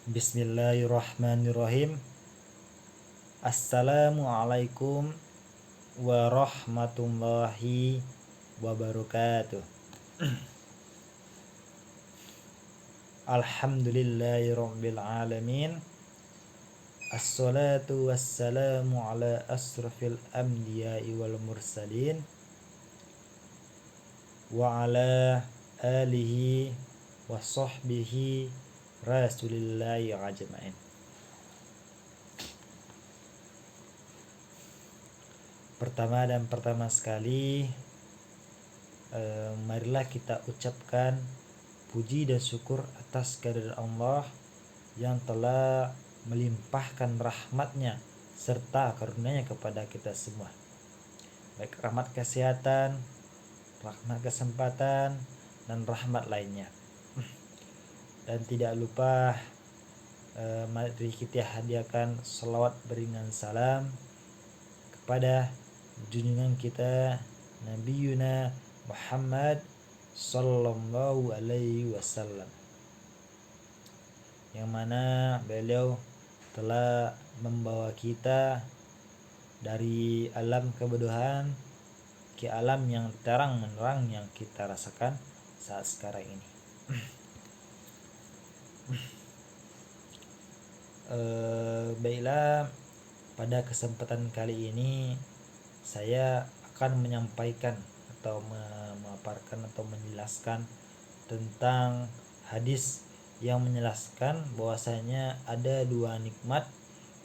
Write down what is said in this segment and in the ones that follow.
Bismillahirrahmanirrahim. Assalamualaikum warahmatullahi wabarakatuh. Alhamdulillahirabbil alamin. Assalatu wassalamu ala asrafil anbiya'i wal mursalin wa ala alihi wa sahbihi rasulillahi ajma'in. Pertama sekali, marilah kita ucapkan puji dan syukur atas kehadirat Allah yang telah melimpahkan rahmatnya serta karunia-Nya kepada kita semua, baik rahmat kesehatan, rahmat kesempatan, dan rahmat lainnya. Dan tidak lupa mari kita hadiahkan salawat beringan salam kepada junjungan kita Nabi Yuna Muhammad sallallahu alaihi wasallam, yang mana beliau telah membawa kita dari alam kebodohan ke alam yang terang menerang yang kita rasakan saat sekarang ini. Baiklah, pada kesempatan kali ini saya akan menyampaikan atau memaparkan atau menjelaskan tentang hadis yang menjelaskan bahwasanya ada dua nikmat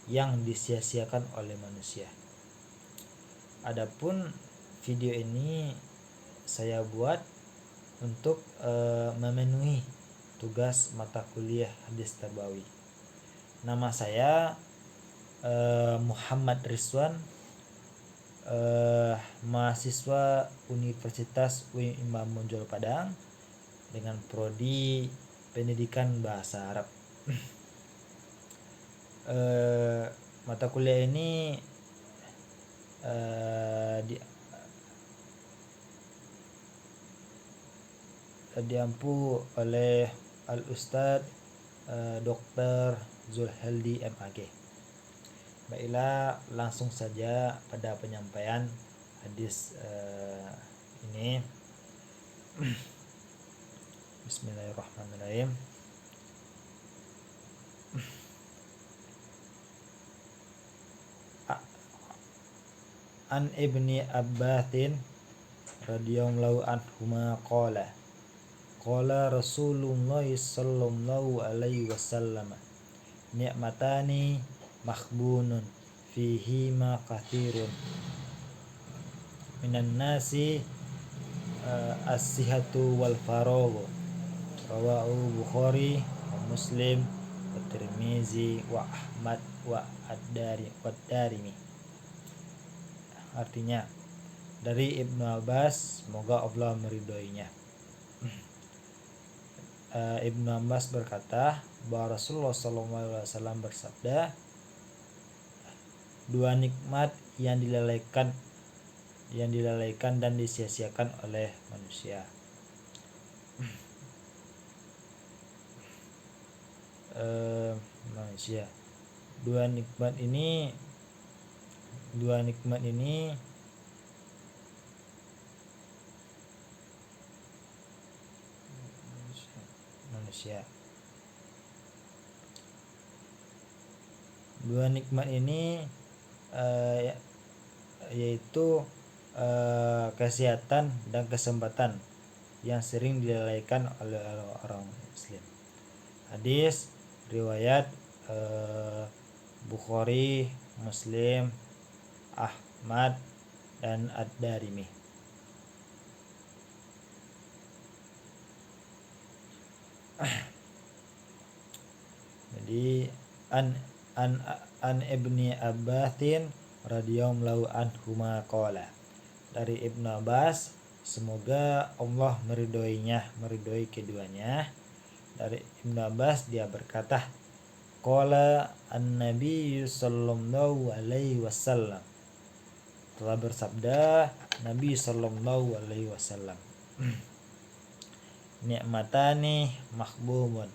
yang disia-siakan oleh manusia. Adapun video ini saya buat untuk memenuhi tugas mata kuliah hadis nabawi. Nama saya Muhammad Rizwan, mahasiswa Universitas Imam Bonjol Padang dengan prodi Pendidikan Bahasa Arab. Mata kuliah ini diampu oleh Al-Ustadz Dr. Zulhaldi MAG. Baiklah, langsung saja pada penyampaian hadis ini. Bismillahirrahmanirrahim. An Ibni Abbasin radhiyallahu anhuma qala Rasulullah sallallahu alaihi wasallam, ni'matani makhbunun fihi ma kathirun minan nasi as-sihhatu wal faragh, rawahu Bukhari wa Muslim wa Tirmizi wa Ahmad wa ad-Darimi. Artinya, dari Ibnu Abbas, semoga Allah meridhoinya. Ibnu Abbas berkata bahwa Rasulullah SAW bersabda, dua nikmat yang dilalaikan dan disia-siakan oleh manusia. Dua nikmat ini manusia. Dua nikmat ini yaitu kesehatan dan kesempatan yang sering dilalaikan oleh orang muslim. Hadis riwayat Bukhari, Muslim, Ahmad, dan ad-Darimi. Jadi an Ibni Abbasin radhiyallahu anhuma qala, dari Ibnu Abbas, semoga Allah meridhoi keduanya. Dari Ibnu Abbas dia berkata, qala an-nabi sallallahu alaihi wasallam, telah bersabda Nabi sallallahu alaihi wasallam, ni'matani mahbumun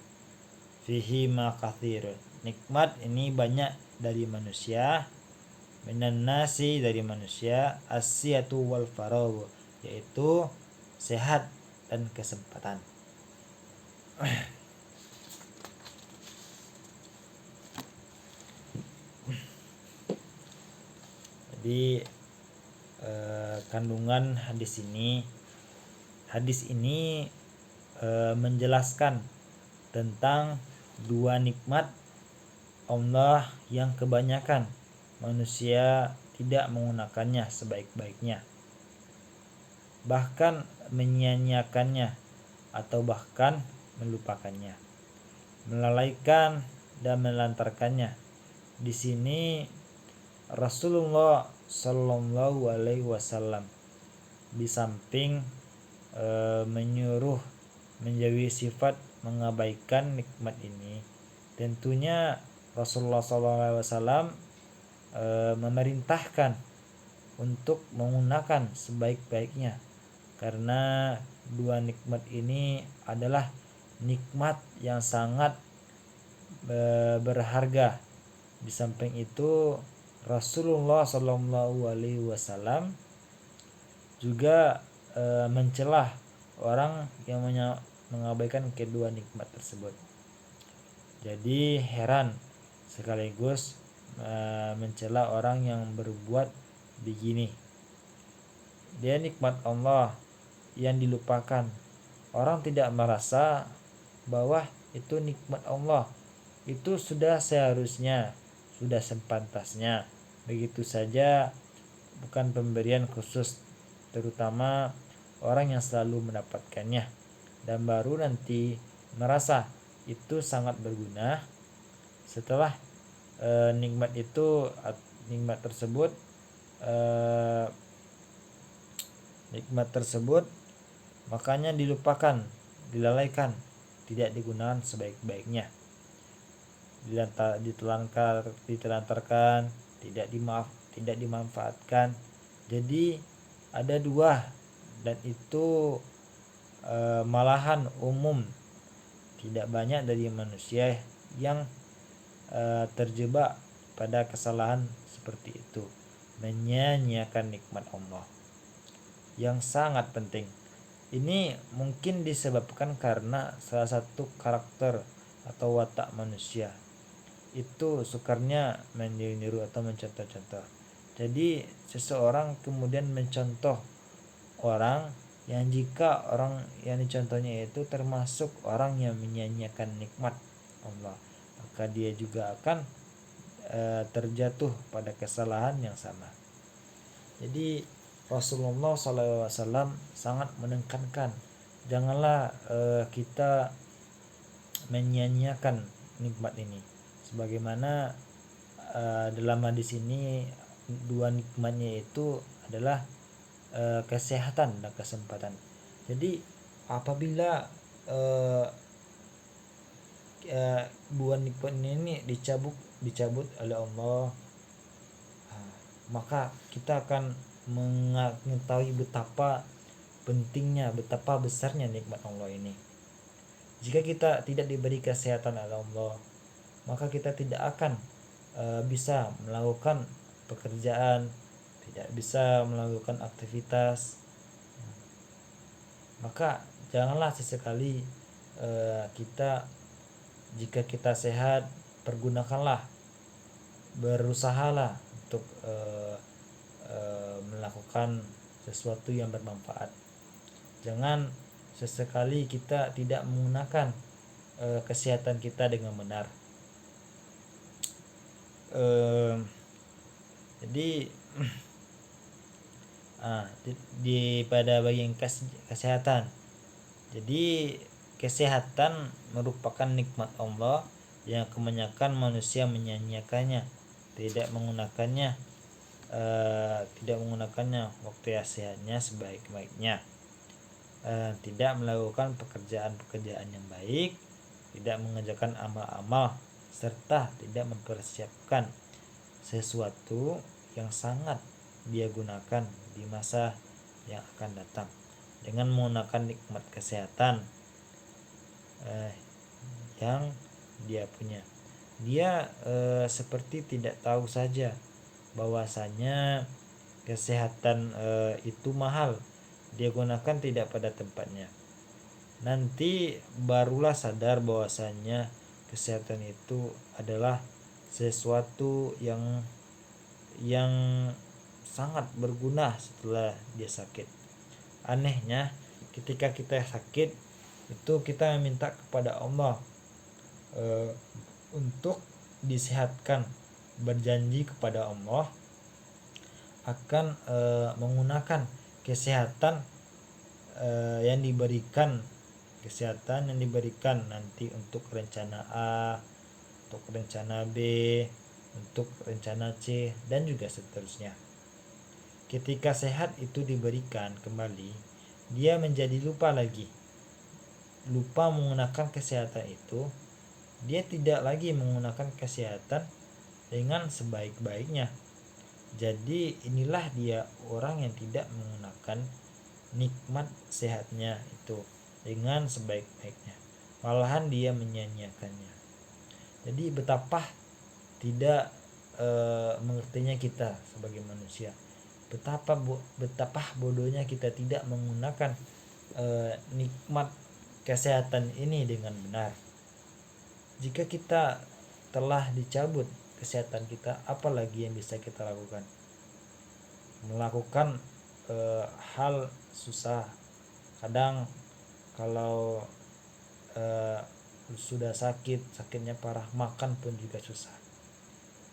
fihi ma kathirun. Nikmat ini banyak dari manusia, minan nasi dari manusia, asyatu wal faragh, yaitu sehat dan kesempatan. Jadi kandungan hadis ini menjelaskan tentang dua nikmat Allah yang kebanyakan manusia tidak menggunakannya sebaik-baiknya, bahkan menyia-nyiakannya atau bahkan melupakannya, melalaikan dan melantarkannya. Di sini Rasulullah Shallallahu Alaihi Wasallam di samping menyuruh menjauhi sifat mengabaikan nikmat ini, tentunya Rasulullah SAW memerintahkan untuk menggunakan sebaik-baiknya, karena dua nikmat ini adalah nikmat yang sangat berharga. Di samping itu Rasulullah SAW juga mencelah orang yang mengabaikan kedua nikmat tersebut. Jadi heran sekaligus mencela orang yang berbuat begini. Dia nikmat Allah yang dilupakan. Orang tidak merasa bahwa itu nikmat Allah, itu sudah seharusnya, sudah sepantasnya. Begitu saja, bukan pemberian khusus, terutama orang yang selalu mendapatkannya, dan baru nanti merasa itu sangat berguna setelah nikmat tersebut makanya dilupakan, dilalaikan, tidak digunakan sebaik-baiknya, ditelantarkan, tidak dimanfaatkan. Jadi ada dua, dan itu malahan umum, tidak banyak dari manusia yang terjebak pada kesalahan seperti itu, menyia-nyiakan nikmat Allah yang sangat penting. Ini mungkin disebabkan karena salah satu karakter atau watak manusia itu sukarnya meniru atau mencontoh-contoh. Jadi seseorang kemudian mencontoh orang yang jika orang yang dicontohnya itu termasuk orang yang menyia-nyiakan nikmat Allah, maka dia juga akan terjatuh pada kesalahan yang sama. Jadi Rasulullah SAW sangat menekankan, janganlah kita menyia-nyiakan nikmat ini. Sebagaimana dalam hadis ini dua nikmatnya itu adalah kesehatan dan kesempatan. Jadi apabila dua nikmat ini dicabut oleh Allah, maka kita akan mengetahui betapa pentingnya, betapa besarnya nikmat Allah ini. Jika kita tidak diberi kesehatan oleh Allah, maka kita tidak akan bisa melakukan pekerjaan, tidak bisa melakukan aktivitas. Maka janganlah sesekali kita, jika kita sehat, pergunakanlah, berusahalah untuk melakukan sesuatu yang bermanfaat. Jangan sesekali kita tidak menggunakan kesehatan kita dengan benar. Jadi pada bagian kesehatan, jadi kesehatan merupakan nikmat Allah yang kebanyakan manusia menyia-nyiakannya, tidak menggunakannya waktu sehatnya sebaik-baiknya, tidak melakukan pekerjaan-pekerjaan yang baik, tidak mengerjakan amal-amal, serta tidak mempersiapkan sesuatu yang sangat dia gunakan di masa yang akan datang dengan menggunakan nikmat kesehatan yang dia punya. Dia seperti tidak tahu saja bahwasanya kesehatan itu mahal, dia gunakan tidak pada tempatnya. Nanti barulah sadar bahwasanya kesehatan itu adalah sesuatu yang sangat berguna setelah dia sakit. Anehnya, ketika kita sakit itu kita meminta kepada Allah untuk disehatkan, berjanji kepada Allah akan menggunakan kesehatan yang diberikan nanti untuk rencana A, untuk rencana B, untuk rencana C, dan juga seterusnya. Ketika sehat itu diberikan kembali, dia menjadi lupa menggunakan kesehatan itu. Dia tidak lagi menggunakan kesehatan dengan sebaik-baiknya. Jadi inilah dia orang yang tidak menggunakan nikmat sehatnya itu dengan sebaik-baiknya, malahan dia menyia-nyiakannya. Jadi betapa tidak mengertinya kita sebagai manusia, betapa bodohnya kita tidak menggunakan nikmat kesehatan ini dengan benar. Jika kita telah dicabut kesehatan kita, apalagi yang bisa kita lakukan? Melakukan hal susah. Kadang kalau sudah sakitnya parah, makan pun juga susah.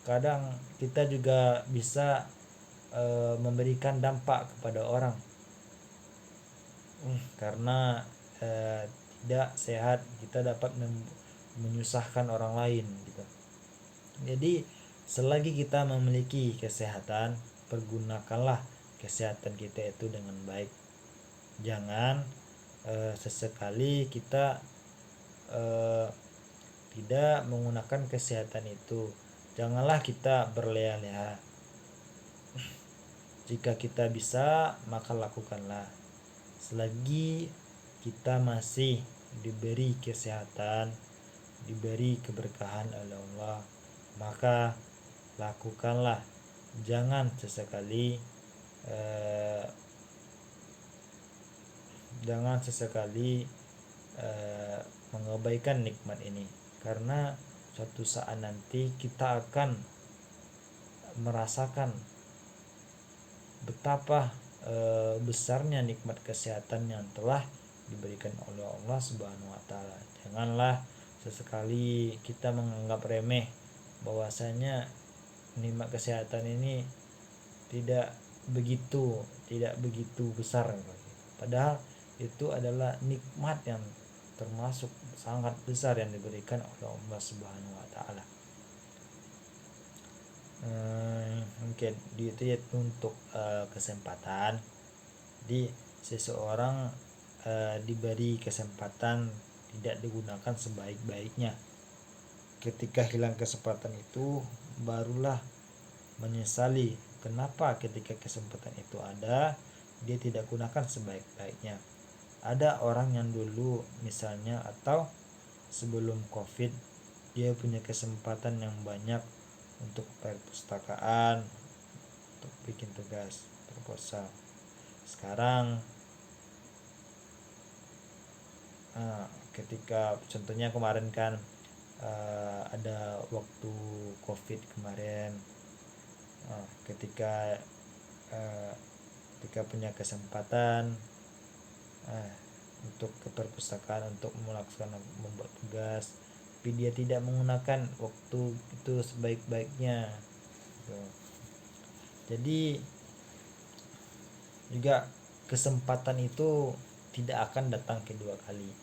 Kadang kita juga bisa memberikan dampak kepada orang karena tidak sehat, kita dapat menyusahkan orang lain gitu. Jadi selagi kita memiliki kesehatan, pergunakanlah kesehatan kita itu dengan baik. Jangan sesekali kita tidak menggunakan kesehatan itu. Janganlah kita berleha-leha. Jika kita bisa, maka lakukanlah. Selagi kita masih diberi kesehatan, diberi keberkahan oleh Allah, maka lakukanlah. Jangan sesekali mengabaikan nikmat ini, karena suatu saat nanti kita akan merasakan betapa besarnya nikmat kesehatan yang telah diberikan oleh Allah Subhanahu wa taala. Janganlah sesekali kita menganggap remeh bahwasanya nikmat kesehatan ini tidak begitu besar, padahal itu adalah nikmat yang termasuk sangat besar yang diberikan oleh Allah Subhanahu wa taala. Mungkin itu ya untuk kesempatan. Di seseorang diberi kesempatan tidak digunakan sebaik-baiknya. Ketika hilang kesempatan itu, barulah menyesali kenapa ketika kesempatan itu ada dia tidak gunakan sebaik-baiknya. Ada orang yang dulu misalnya atau sebelum COVID dia punya kesempatan yang banyak untuk perpustakaan, untuk bikin tugas proposal. Sekarang ketika contohnya kemarin kan ada waktu COVID kemarin, ketika punya kesempatan untuk ke perpustakaan untuk melaksanakan membuat tugas, tapi dia tidak menggunakan waktu itu sebaik-baiknya gitu. Jadi juga kesempatan itu tidak akan datang kedua kali.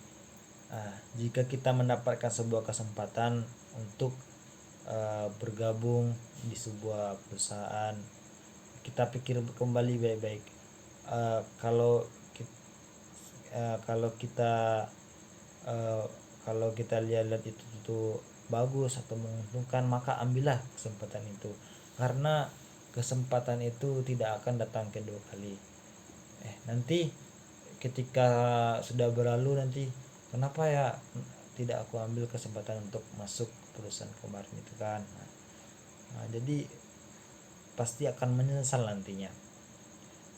Jika kita mendapatkan sebuah kesempatan untuk bergabung di sebuah perusahaan, kita pikir kembali baik-baik. Kalau kita lihat itu bagus atau menguntungkan, maka ambillah kesempatan itu, karena kesempatan itu tidak akan datang kedua kali. Nanti ketika sudah berlalu, nanti kenapa ya tidak aku ambil kesempatan untuk masuk perusahaan kemarin itu kan. Jadi pasti akan menyesal nantinya.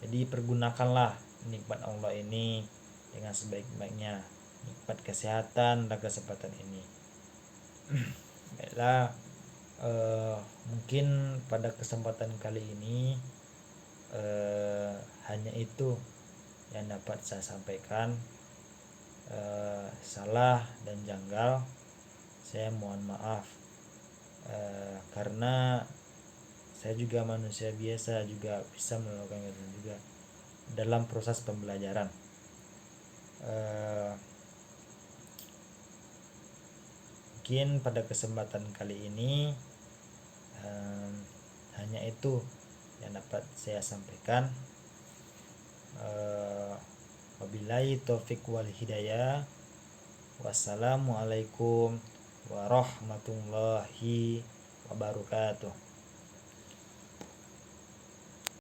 Jadi pergunakanlah nikmat Allah ini dengan sebaik-baiknya, nikmat kesehatan dan kesempatan ini. Baiklah, mungkin pada kesempatan kali ini hanya itu yang dapat saya sampaikan. Salah dan janggal saya mohon maaf, karena saya juga manusia biasa, juga bisa melakukan itu juga dalam proses pembelajaran. Mungkin pada kesempatan kali ini hanya itu yang dapat saya sampaikan. Wabillahi taufik wal hidayah. Wassalamualaikum warahmatullahi wabarakatuh.